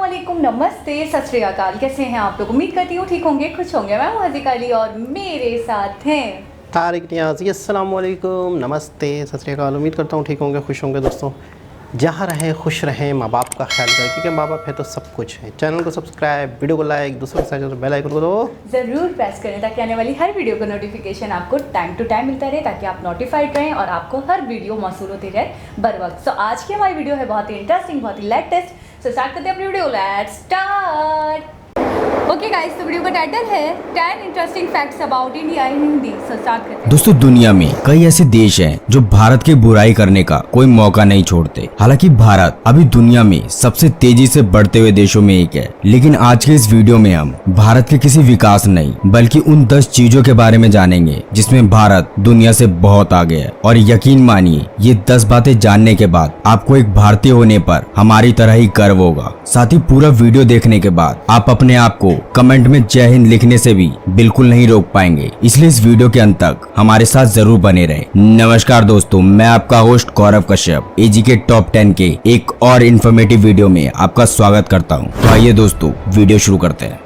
अस्सलामुअलैकुम, नमस्ते, सत श्री अकाल। कैसे हैं आप लोग? उम्मीद करती हूँ ठीक होंगे, खुश होंगे। मैं हूँ हज़ीका अली और मेरे साथ हैं तारिक नियाज़ी। अस्सलामुअलैकुम, नमस्ते, सत श्री अकाल। उम्मीद करता हूँ ठीक होंगे, खुश होंगे। दोस्तों, जहाँ रहें खुश रहें, माँ बाप का ख्याल करें, क्योंकि माँ बाप है तो सब कुछ है। चैनल को सब्सक्राइब, वीडियो को लाइक, दूसरों के साथ बेल आइकन को दो ज़रूर प्रेस करें ताकि आने वाली हर वीडियो का नोटिफिकेशन आपको टाइम टू टाइम मिलता रहे, ताकि आप नोटिफाइड रहें और आपको हर वीडियो मौसूल होती रहे बर वक्त। सो आज की हमारी वीडियो है बहुत ही इंटरेस्टिंग, बहुत ही लेटेस्ट। सो स्टार्ट करते हैं अपनी video. Let's start. Okay guys, तो वीडियो का टाइटल है 10 interesting facts about India in Hindi. So start करते हैं। दोस्तों, दुनिया में कई ऐसे देश हैं जो भारत की बुराई करने का कोई मौका नहीं छोड़ते। हालांकि भारत अभी दुनिया में सबसे तेजी से बढ़ते हुए देशों में एक है। लेकिन आज के इस वीडियो में हम भारत के किसी विकास नहीं बल्कि उन 10 चीजों के बारे में जानेंगे जिसमें भारत दुनिया से बहुत आगे है। और यकीन मानिए, ये 10 बातें जानने के बाद आपको एक भारतीय होने पर हमारी तरह ही गर्व होगा। साथ ही पूरा वीडियो देखने के बाद आप अपने आप को कमेंट में जय हिंद लिखने से भी बिल्कुल नहीं रोक पाएंगे। इसलिए इस वीडियो के अंत तक हमारे साथ जरूर बने रहे। नमस्कार दोस्तों, मैं आपका होस्ट गौरव कश्यप एजी के टॉप 10 के एक और इन्फॉर्मेटिव वीडियो में आपका स्वागत करता हूं। तो आइए दोस्तों, वीडियो शुरू करते हैं।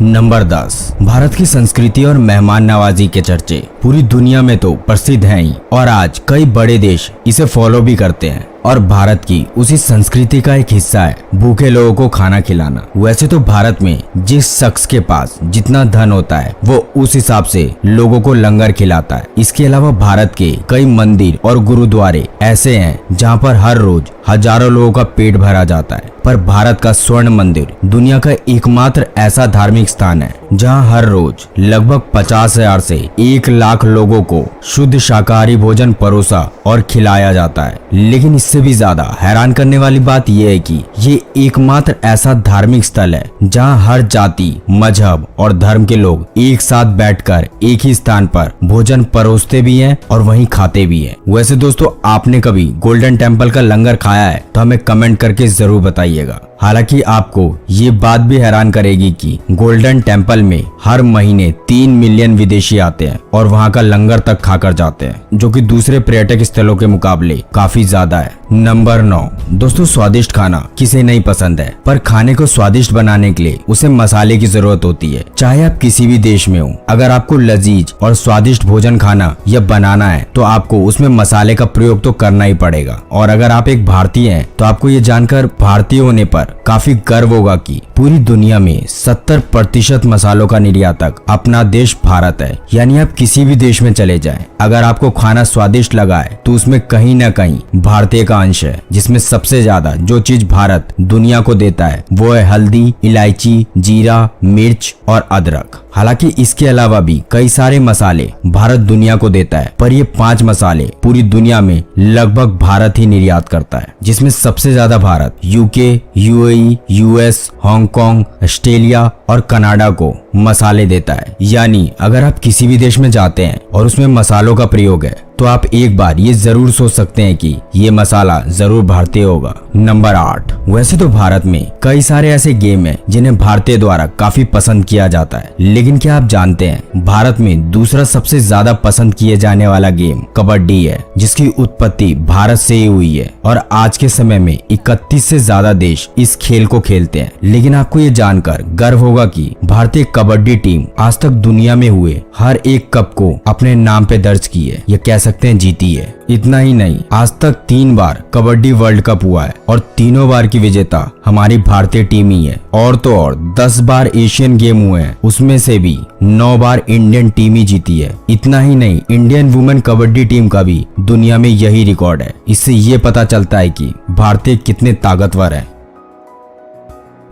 नंबर 10, भारत की संस्कृति और मेहमान नवाजी के चर्चे पूरी दुनिया में तो प्रसिद्ध हैं ही, और आज कई बड़े देश इसे फॉलो भी करते हैं। और भारत की उसी संस्कृति का एक हिस्सा है भूखे लोगों को खाना खिलाना। वैसे तो भारत में जिस शख्स के पास जितना धन होता है वो उस हिसाब से लोगों को लंगर खिलाता है। इसके अलावा भारत के कई मंदिर और गुरुद्वारे ऐसे हैं जहाँ पर हर रोज हजारों लोगों का पेट भरा जाता है। पर भारत का स्वर्ण मंदिर दुनिया का एकमात्र ऐसा धार्मिक स्थान है जहाँ हर रोज लगभग 50,000 से 1,00,000 लोगों को शुद्ध शाकाहारी भोजन परोसा और खिलाया जाता है। लेकिन इससे भी ज्यादा हैरान करने वाली बात यह है कि ये एकमात्र ऐसा धार्मिक स्थल है जहाँ हर जाति, मजहब और धर्म के लोग एक साथ बैठकर एक ही स्थान पर भोजन परोसते भी हैं और वहीं खाते भी हैं। वैसे दोस्तों, आपने कभी गोल्डन टेम्पल का लंगर खाया है? तो हमें कमेंट करके जरूर बताइएगा। हालांकि आपको ये बात भी हैरान करेगी कि गोल्डन टेम्पल में हर महीने 3 मिलियन विदेशी आते हैं और वहां का लंगर तक खाकर जाते हैं, जो कि दूसरे पर्यटक स्थलों के मुकाबले काफी ज्यादा है। नंबर 9, दोस्तों, स्वादिष्ट खाना किसे नहीं पसंद है, पर खाने को स्वादिष्ट बनाने के लिए उसे मसाले की जरूरत होती है। चाहे आप किसी भी देश में हो, अगर आपको लजीज और स्वादिष्ट भोजन खाना या बनाना है तो आपको उसमें मसाले का प्रयोग तो करना ही पड़ेगा। और अगर आप एक भारतीय हैं तो आपको ये जानकर भारतीय होने पर काफी गर्व होगा कि पूरी दुनिया में 70% मसालों का निर्यातक अपना देश भारत है। यानी आप किसी भी देश में चले जाएं, अगर आपको खाना स्वादिष्ट लगा है तो उसमें कहीं न कहीं भारतीय का अंश है। जिसमें सबसे ज्यादा जो चीज भारत दुनिया को देता है वो है हल्दी, इलायची, जीरा, मिर्च और अदरक। हालांकि इसके अलावा भी कई सारे मसाले भारत दुनिया को देता है, पर ये 5 मसाले पूरी दुनिया में लगभग भारत ही निर्यात करता है। जिसमें सबसे ज्यादा Bharat UK, UAE, US, Hong Kong, Australia और कनाडा को मसाले देता है। यानी अगर आप किसी भी देश में जाते हैं और उसमें मसालों का प्रयोग है तो आप एक बार ये जरूर सोच सकते हैं कि ये मसाला जरूर भारतीय होगा। नंबर 8, वैसे तो भारत में कई सारे ऐसे गेम हैं जिन्हें भारतीय द्वारा काफी पसंद किया जाता है, लेकिन क्या आप जानते हैं भारत में दूसरा सबसे ज्यादा पसंद किए जाने वाला गेम कबड्डी है, जिसकी उत्पत्ति भारत से ही हुई है। और आज के समय में 31 से ज्यादा देश इस खेल को खेलते हैं। लेकिन आपको ये जानकर गर्व होगा कि भारतीय कबड्डी टीम आज तक दुनिया में हुए हर एक कप को अपने नाम पे दर्ज की है, या कह सकते हैं जीती है। इतना ही नहीं, आज तक 3 बार कबड्डी वर्ल्ड कप हुआ है और तीनों बार की विजेता हमारी भारतीय टीम ही है। और तो और 10 बार एशियन गेम हुए हैं, उसमें से भी 9 बार इंडियन टीम ही जीती है। इतना ही नहीं, इंडियन वुमेन कबड्डी टीम का भी दुनिया में यही रिकॉर्ड है। इससे ये पता चलता है कि भारतीय कितने ताकतवर है।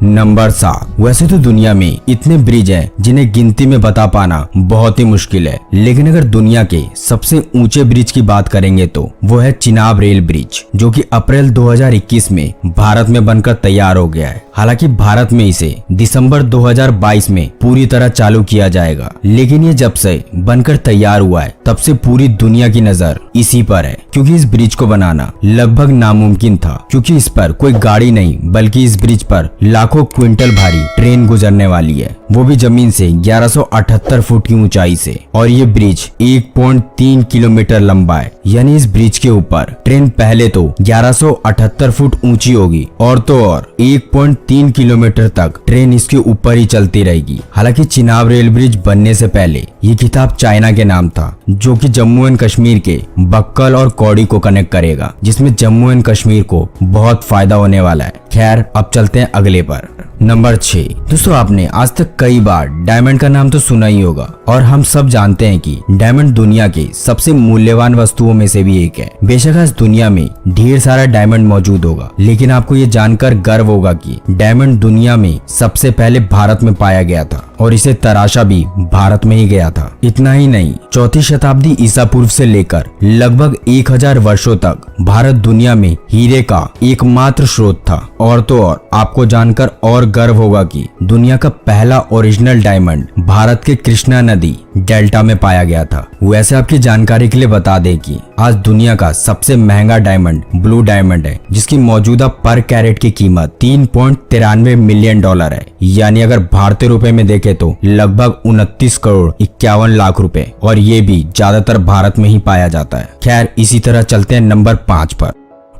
नंबर 7, वैसे तो दुनिया में इतने ब्रिज हैं जिन्हें गिनती में बता पाना बहुत ही मुश्किल है। लेकिन अगर दुनिया के सबसे ऊंचे ब्रिज की बात करेंगे तो वो है चिनाब रेल ब्रिज, जो कि अप्रैल 2021 में भारत में बनकर तैयार हो गया है। हालांकि भारत में इसे दिसंबर 2022 में पूरी तरह चालू किया जाएगा। लेकिन ये जब से बनकर तैयार हुआ है तब से पूरी दुनिया की नजर इसी पर है, क्योंकि इस ब्रिज को बनाना लगभग नामुमकिन था, क्योंकि इस पर कोई गाड़ी नहीं बल्कि इस ब्रिज पर लाखों क्विंटल भारी ट्रेन गुजरने वाली है। वो भी जमीन से 1178 फुट की ऊंचाई से। और ये ब्रिज 1.3 किलोमीटर लंबा है, यानी इस ब्रिज के ऊपर ट्रेन पहले तो 1178 फुट ऊंची होगी और तो और 1.3 किलोमीटर तक ट्रेन इसके ऊपर ही चलती रहेगी। हालांकि चिनाब रेल ब्रिज बनने से पहले ये खिताब चाइना के नाम था, जो कि जम्मू एंड कश्मीर के बक्कल और कौड़ी को कनेक्ट करेगा, जिसमें जम्मू एंड कश्मीर को बहुत फायदा होने वाला है। खैर, अब चलते हैं अगले पर। नंबर 6। दोस्तों, आपने आज तक कई बार डायमंड का नाम तो सुना ही होगा और हम सब जानते हैं कि डायमंड दुनिया के सबसे मूल्यवान वस्तुओं में से भी एक है। बेशक आज दुनिया में ढेर सारा डायमंड मौजूद होगा, लेकिन आपको ये जानकर गर्व होगा कि डायमंड दुनिया में सबसे पहले भारत में पाया गया था और इसे तराशा भी भारत में ही गया था। इतना ही नहीं, 4वीं शताब्दी ईसा पूर्व से लेकर लगभग 1000 वर्षों तक भारत दुनिया में हीरे का एकमात्र स्रोत था। और तो और आपको जानकर और गर्व होगा कि दुनिया का पहला ओरिजिनल डायमंड भारत के कृष्णा नदी डेल्टा में पाया गया था। वैसे आपकी जानकारी के लिए बता दें कि आज दुनिया का सबसे महंगा डायमंड ब्लू डायमंड है, जिसकी मौजूदा पर कैरेट की कीमत $3.93 मिलियन है, यानी अगर भारतीय रुपए में देखें तो लगभग 29 करोड़ 51 लाख रुपए, और ये भी ज्यादातर भारत में ही पाया जाता है। खैर, इसी तरह चलते हैं नंबर 5 पर।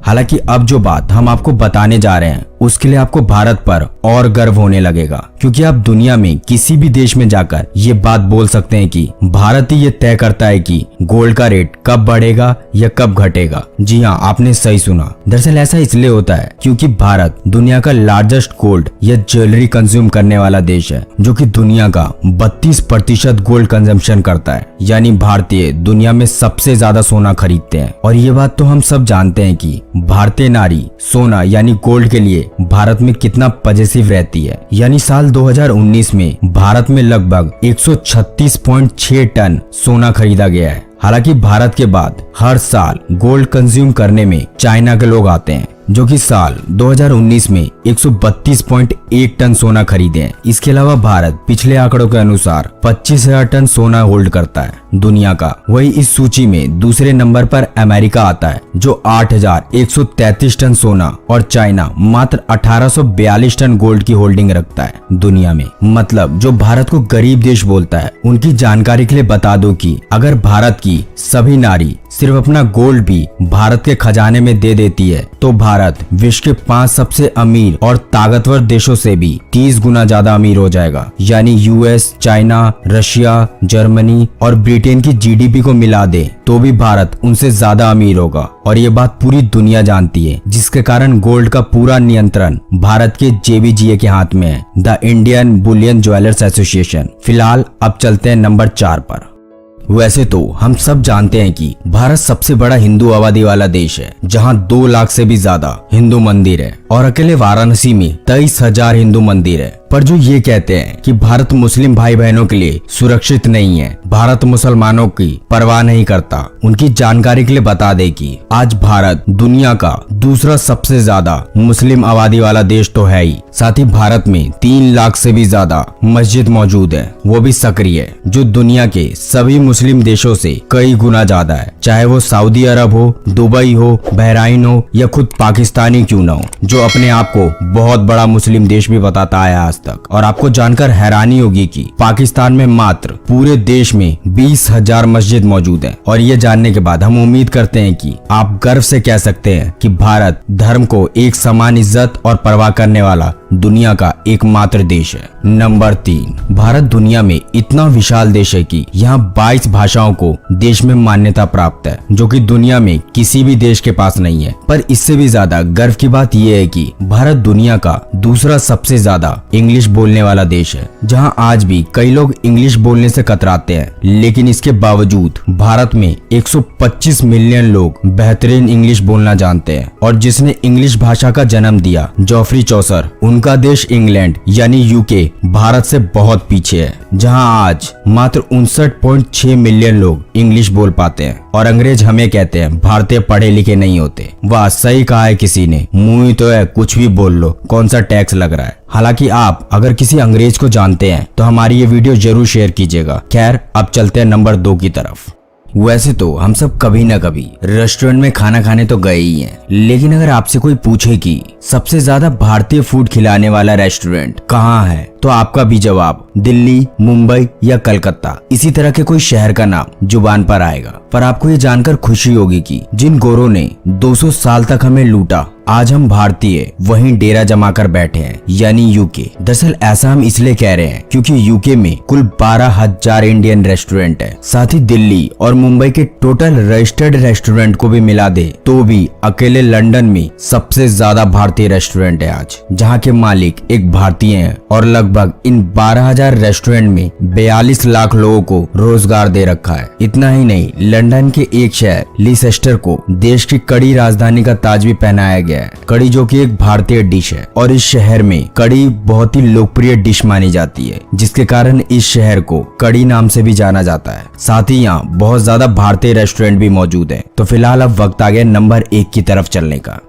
हालांकि अब जो बात हम आपको बताने जा रहे हैं उसके लिए आपको भारत पर और गर्व होने लगेगा, क्योंकि आप दुनिया में किसी भी देश में जाकर ये बात बोल सकते हैं कि भारत ही ये तय करता है कि गोल्ड का रेट कब बढ़ेगा या कब घटेगा। जी हाँ, आपने सही सुना। दरअसल ऐसा इसलिए होता है क्योंकि भारत दुनिया का लार्जेस्ट गोल्ड या ज्वेलरी कंज्यूम करने वाला देश है, जो कि दुनिया का 32% गोल्ड कंजम्पशन करता है। यानी भारतीय दुनिया में सबसे ज्यादा सोना खरीदते हैं। और ये बात तो हम सब जानते हैं कि भारतीय नारी सोना यानी गोल्ड के लिए भारत में कितना पजेसिव रहती है। यानी साल 2019 में भारत में लगभग 136.6 टन सोना खरीदा गया है। हालांकि भारत के बाद हर साल गोल्ड कंज्यूम करने में चाइना के लोग आते हैं, जो कि साल 2019 में 132.1 टन सोना खरीदे हैं। इसके अलावा भारत पिछले आंकड़ों के अनुसार 25,000 टन सोना होल्ड करता है दुनिया का। वही इस सूची में दूसरे नंबर पर अमेरिका आता है, जो 8,133 टन सोना, और चाइना मात्र 1,842 टन गोल्ड की होल्डिंग रखता है दुनिया में। मतलब जो भारत को गरीब देश बोलता है, उनकी जानकारी के लिए बता दो कि अगर भारत की सभी नारी सिर्फ अपना गोल्ड भी भारत के खजाने में दे देती है, तो भारत विश्व के 5 सबसे अमीर और ताकतवर देशों से भी 30 गुना ज्यादा अमीर हो जाएगा। यानी यूएस, चाइना, रशिया, जर्मनी और ब्रिटेन की जीडीपी को मिला दे तो भी भारत उनसे ज्यादा अमीर होगा। और ये बात पूरी दुनिया जानती है, जिसके कारण गोल्ड का पूरा नियंत्रण भारत के जेबीजीए के हाथ में है, the Indian Boolean jewellers association. फिलहाल अब चलते हैं नंबर 4 पर। वैसे तो हम सब जानते हैं कि भारत सबसे बड़ा हिंदू आबादी वाला देश है, जहां 2 लाख से भी ज्यादा हिंदू मंदिर है, और अकेले वाराणसी में 23,000 हिंदू मंदिर है। पर जो ये कहते हैं कि भारत मुस्लिम भाई बहनों के लिए सुरक्षित नहीं है, भारत मुसलमानों की परवाह नहीं करता, उनकी जानकारी के लिए बता दे कि आज भारत दुनिया का दूसरा सबसे ज्यादा मुस्लिम आबादी वाला देश तो है ही, साथ ही भारत में 3 लाख से भी ज्यादा मस्जिद मौजूद है, वो भी सक्रिय, जो दुनिया के सभी मुस्लिम देशों से कई गुना ज्यादा है। चाहे वो सऊदी अरब हो, दुबई हो, बहराइन हो या खुद पाकिस्तानी क्यों न हो, जो अपने आप को बहुत बड़ा मुस्लिम देश भी बताता आया आज तक। और आपको जानकर हैरानी होगी कि पाकिस्तान में मात्र पूरे देश में 20,000 मस्जिद मौजूद है। और ये जानने के बाद हम उम्मीद करते हैं कि आप गर्व से कह सकते हैं कि भारत धर्म को एक समान इज्जत और परवाह करने वाला दुनिया का एकमात्र देश है। नंबर 3, भारत दुनिया में इतना विशाल देश है कि यहाँ 22 भाषाओं को देश में मान्यता प्राप्त है, जो कि दुनिया में किसी भी देश के पास नहीं है। पर इससे भी ज्यादा गर्व की बात यह है कि भारत दुनिया का दूसरा सबसे ज्यादा इंग्लिश बोलने वाला देश है, जहाँ आज भी कई लोग इंग्लिश बोलने से कतराते हैं, लेकिन इसके बावजूद भारत में 125 मिलियन लोग बेहतरीन इंग्लिश बोलना जानते हैं। और जिसने इंग्लिश भाषा का जन्म दिया, जॉफ्री चौसर, उनका देश इंग्लैंड यानी यूके भारत से बहुत पीछे है, जहां आज मात्र 59.6 मिलियन लोग इंग्लिश बोल पाते हैं। और अंग्रेज हमें कहते हैं भारतीय पढ़े लिखे नहीं होते। वाह, सही कहा है किसी ने, मुंह ही तो है, कुछ भी बोल लो, कौन सा टैक्स लग रहा है। हालांकि आप अगर किसी अंग्रेज को जानते हैं तो हमारी ये वीडियो जरूर शेयर कीजिएगा। खैर, अब चलते हैं नंबर 2 की तरफ। वैसे तो हम सब कभी ना कभी रेस्टोरेंट में खाना खाने तो गए ही हैं, लेकिन अगर आपसे कोई पूछे कि सबसे ज्यादा भारतीय फूड खिलाने वाला रेस्टोरेंट कहाँ है, तो आपका भी जवाब दिल्ली, मुंबई या कलकत्ता इसी तरह के कोई शहर का नाम जुबान पर आएगा। पर आपको ये जानकर खुशी होगी कि जिन गोरों ने 200 साल तक हमें लूटा, आज हम भारतीय वहीं डेरा जमा कर बैठे हैं, यानी यूके। दरअसल ऐसा हम इसलिए कह रहे हैं क्योंकि यूके में कुल 12,000 इंडियन रेस्टोरेंट है। साथ ही दिल्ली और मुंबई के टोटल रजिस्टर्ड रेस्टोरेंट को भी मिला दे तो भी अकेले लंदन में सबसे ज्यादा भारतीय रेस्टोरेंट है आज, जहाँ के मालिक एक भारतीय हैं और लगभग इन 12,000 रेस्टोरेंट में 42 लाख लोगों को रोजगार दे रखा है। इतना ही नहीं, लंदन के एक शहर लीसेस्टर को देश की कड़ी राजधानी का ताज भी पहनाया गया है। कड़ी जो कि एक भारतीय डिश है और इस शहर में कड़ी बहुत ही लोकप्रिय डिश मानी जाती है, जिसके कारण इस शहर को कड़ी नाम से भी जाना जाता है। साथ ही यहाँ बहुत ज्यादा भारतीय रेस्टोरेंट भी मौजूद है। तो फिलहाल अब वक्त आ गया नंबर 1 की तरफ चलने का।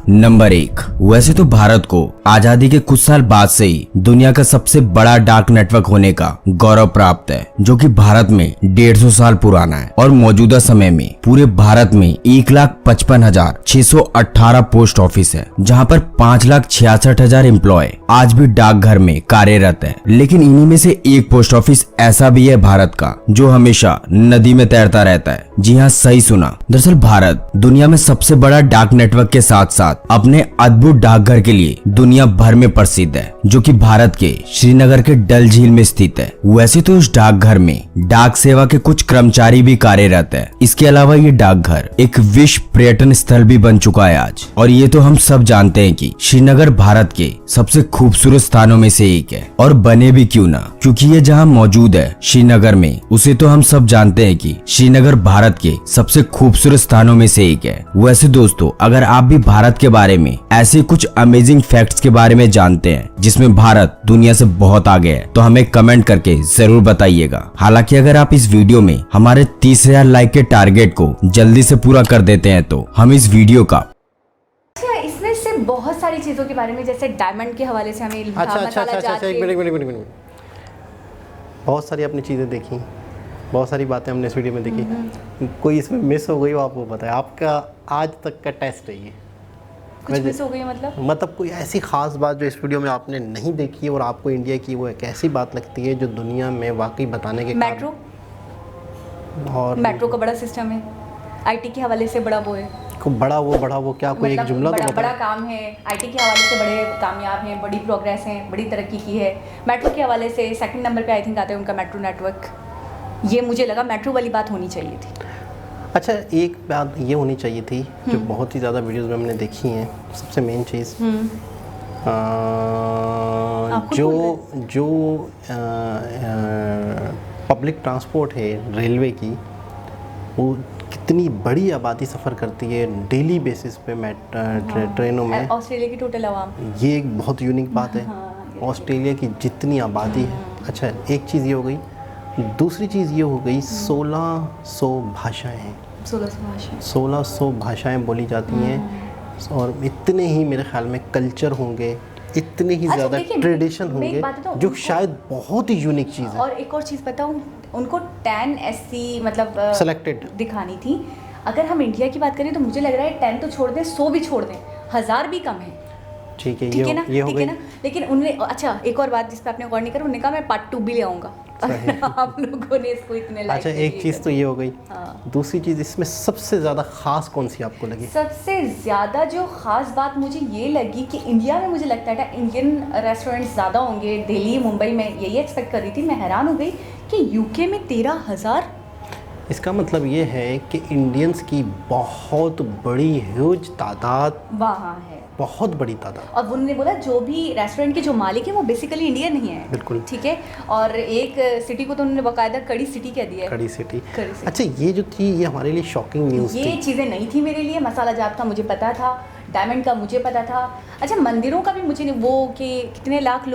नंबर 1। वैसे तो भारत को आजादी के कुछ साल बाद से ही दुनिया का सबसे बड़ा डाक नेटवर्क होने का गौरव प्राप्त है, जो कि भारत में 150 साल पुराना है और मौजूदा समय में पूरे भारत में 1,55,618 पोस्ट ऑफिस है, जहां पर 5,66,000 एम्प्लॉय आज भी डाकघर में कार्यरत है। लेकिन इन्हीं में से एक पोस्ट ऑफिस ऐसा भी है भारत का जो हमेशा नदी में तैरता रहता है। जी हाँ, सही सुना। दरअसल भारत दुनिया में सबसे बड़ा डाक नेटवर्क के साथ साथ अपने अद्भुत डाकघर के लिए दुनिया भर में प्रसिद्ध है, जो कि भारत के श्रीनगर के डल झील में स्थित है। वैसे तो इस डाकघर में डाक सेवा के कुछ कर्मचारी भी कार्यरत है। इसके अलावा ये डाकघर एक विश्व पर्यटन स्थल भी बन चुका है आज। और ये तो हम सब जानते हैं कि श्रीनगर भारत के सबसे खूबसूरत स्थानों में से एक है, और बने भी क्यों ना, क्योंकि ये जहाँ मौजूद है श्रीनगर में, उसे तो हम सब जानते हैं कि श्रीनगर भारत के सबसे खूबसूरत स्थानों में से एक है। वैसे दोस्तों, अगर आप भी भारत के बारे में ऐसे कुछ अमेजिंग फैक्ट्स के बारे में जानते हैं जिसमें भारत दुनिया से बहुत आगे है, तो हमें कमेंट करके जरूर बताइएगा। हालांकि अगर आप इस वीडियो में हमारे 30,000 लाइक के टारगेट को जल्दी से पूरा कर देते हैं तो हम इस वीडियो का इसमें से बहुत सारी चीज़ों के बारे में, जैसे डायमंड के हवाले से हमें अच्छा, एक मिनट। बहुत सारी आपने चीज़ें देखी, बहुत सारी बातें हमने इस वीडियो में देखी। कोई इसमें मिस हो गई हो आपको पता है? आपका आज तक का टेस्ट है ये। कुछ मिस हो गई मतलब कोई ऐसी खास बात जो इस वीडियो में आपने नहीं देखी और आपको इंडिया की वो एक ऐसी बात लगती है जो दुनिया में वाकई बताने के मेट्रो, और मेट्रो का बड़ा सिस्टम है, आईटी के हवाले से बड़ा वो है। बड़ा वो क्या कोई मतलब एक जुमला बड़ा, तो बड़ा काम है, आईटी के हवाले से बड़े कामयाब हैं, बड़ी प्रोग्रेस है, बड़ी तरक्की की है। मेट्रो के हवाले से सेकंड नंबर पे आई थिंक आता है उनका मेट्रो नेटवर्क। ये मुझे लगा मेट्रो वाली बात होनी चाहिए थी। अच्छा, एक बात ये होनी चाहिए थी जो बहुत ही ज़्यादा वीडियोस में हमने देखी हैं, सबसे मेन चीज़ जो पब्लिक ट्रांसपोर्ट है रेलवे की, वो कितनी बड़ी आबादी सफ़र करती है डेली बेसिस पे ट्रेनों में। ऑस्ट्रेलिया की टोटल आवाम, ये एक बहुत यूनिक बात है। ऑस्ट्रेलिया की जितनी आबादी है, अच्छा एक चीज़ ये हो गई, दूसरी चीज़ ये हो गई 1600 भाषाएं हैं। 1600 भाषाएं बोली जाती हैं और इतने ही मेरे ख्याल में कल्चर होंगे, इतने ही ज़्यादा ट्रेडिशन होंगे, जो शायद बहुत ही यूनिक चीज़ है। और एक और चीज़ बताऊँ, उनको 10 SC मतलब सेलेक्टेड दिखानी थी। अगर हम इंडिया की बात करें तो मुझे लग रहा है 10 तो छोड़ दें, 100 भी छोड़ दें, 1000 भी कम है। ठीक है, ये हो गई ना। लेकिन उन्होंने, अच्छा एक और बात जिस पे आपने गौर नहीं करा, उन्होंने कहा मैं पार्ट 2 भी ले आऊँगा। आप लोगों ने इसको इतने लाइक। अच्छा, एक चीज़ तो ये हो गई। दूसरी चीज़ इसमें सबसे ज़्यादा ख़ास कौन सी आपको लगी? सबसे ज़्यादा जो ख़ास बात मुझे ये लगी कि इंडिया में मुझे लगता है इंडियन रेस्टोरेंट्स ज़्यादा होंगे, दिल्ली मुंबई में यही एक्सपेक्ट कर रही थी। मैं हैरान हो गई कि यूके में 13,000। इसका मतलब ये है कि इंडियंस की बहुत बड़ी ह्यूज तादाद वहाँ है, बहुत बड़ी तादाद। और उन्होंने बोला जो भी रेस्टोरेंट के जो मालिक हैं वो बेसिकली इंडियन नहीं है। बिल्कुल ठीक है। और एक सिटी को तो उन्होंने बाकायदा कड़ी सिटी कह दिया है। कड़ी सिटी। अच्छा, ये जो थी ये हमारे लिए शॉकिंग न्यूज़ थी। ये चीज़ें नहीं थी मेरे लिए। मसाला जात का मुझे पता था, डायमंड का मुझे पता था। अच्छा, मंदिरों का भी मुझे वो कि कितने लाख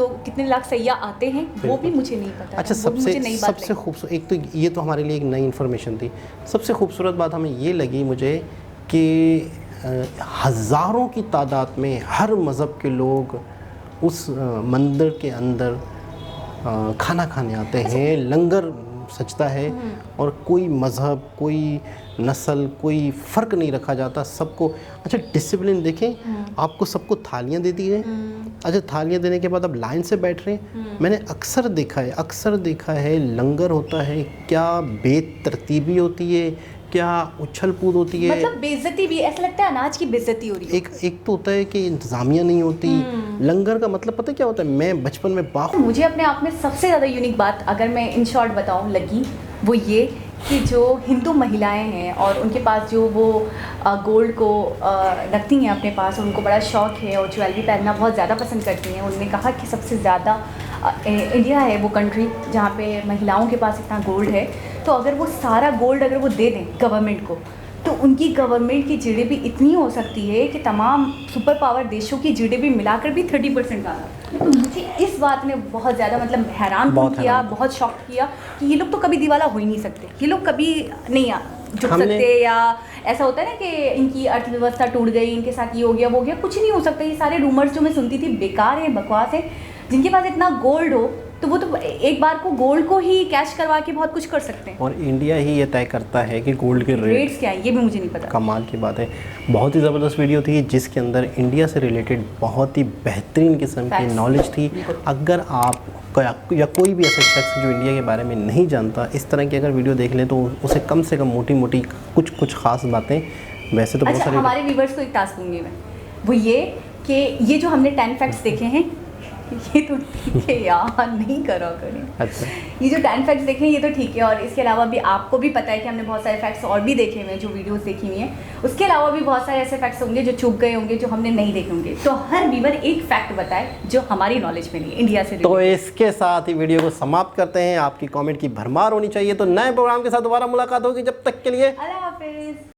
सैयाह आते हैं वो भी मुझे नहीं पता। अच्छा, सबसे खूबसूरत, एक तो ये तो हमारे लिए एक नई इन्फॉर्मेशन थी। सबसे खूबसूरत बात हमें ये लगी मुझे कि हज़ारों की तादाद में हर मज़हब के लोग उस मंदिर के अंदर खाना खाने आते हैं, लंगर सजता है और कोई मज़हब, कोई नस्ल, कोई फ़र्क नहीं रखा जाता सबको। अच्छा डिसिप्लिन देखें, आपको सबको थालियाँ दे दी गई। अच्छा थालियाँ देने के बाद अब लाइन से बैठ रहे हैं। मैंने अक्सर देखा है लंगर होता है, क्या बेतरतीबी होती है, क्या उछल कूद होती है, मतलब बेइज्जती भी, ऐसा लगता है अनाज की बेइज्जती हो रही है। एक तो होता है कि इंतज़ामिया नहीं होती। लंगर का मतलब पता क्या होता है, मैं बचपन में मुझे अपने आप में सबसे ज़्यादा यूनिक बात अगर मैं इन शॉर्ट बताऊँ लगी, वो ये कि जो हिंदू महिलाएं हैं और उनके पास जो वो गोल्ड को रखती हैं अपने पास और उनको बड़ा शौक है और ज्वेलरी पहनना बहुत ज़्यादा पसंद करती हैं। उन्होंने कहा कि सबसे ज़्यादा इंडिया है वो कंट्री जहाँ पे महिलाओं के पास इतना गोल्ड है। तो अगर वो सारा गोल्ड अगर वो दे दें गवर्नमेंट को, तो उनकी गवर्नमेंट की जीडीपी इतनी हो सकती है कि तमाम सुपर पावर देशों की जीडीपी मिलाकर भी 30% का था। तो मुझे इस बात ने बहुत ज़्यादा मतलब हैरान किया, बहुत शॉक किया कि ये लोग तो कभी दिवाला हो ही नहीं सकते, ये लोग कभी नहीं झुक सकते, या ऐसा होता है ना कि इनकी अर्थव्यवस्था टूट गई, इनके साथ ये हो गया वो हो गया, कुछ नहीं हो सकता। ये सारे रूमर्स जो मैं सुनती थी बेकार है, बकवास है। जिनके पास इतना गोल्ड हो तो वो तो एक बार को गोल्ड को ही कैश करवा के बहुत कुछ कर सकते हैं। और इंडिया ही ये तय करता है कि गोल्ड के रेट्स क्या है, ये भी मुझे नहीं पता। कमाल की बात है। बहुत ही ज़बरदस्त वीडियो थी जिसके अंदर इंडिया से रिलेटेड बहुत ही बेहतरीन किस्म की नॉलेज थी। अगर आप या कोई भी ऐसा शख्स जो इंडिया के बारे में नहीं जानता, इस तरह की अगर वीडियो देख लें तो उसे कम से कम मोटी मोटी कुछ ख़ास बातें, वैसे तो बहुत सारे हमारे व्यूवर्स को एक टास्क दूंगी मैं, वो ये कि ये जो हमने 10 फैक्ट्स देखे हैं ये तो ठीक है यार, नहीं करा करें। अच्छा ये जो 10 फैक्ट्स देखे हैं ये तो ठीक है, और इसके अलावा भी आपको भी पता है कि हमने बहुत सारे फैक्ट्स और भी देखे हुए हैं जो वीडियोस देखी हुई हैं। उसके अलावा भी बहुत सारे ऐसे फैक्ट्स होंगे जो चुप गए होंगे, जो हमने नहीं देखे होंगे। तो हर व्यूवर एक फैक्ट बताए जो हमारी नॉलेज में नहीं, इंडिया से। तो इसके साथ ही वीडियो को समाप्त करते हैं। आपकी कमेंट की भरमार होनी चाहिए। तो नए प्रोग्राम के साथ दोबारा मुलाकात होगी, जब तक के लिए अल्लाह हाफिज़।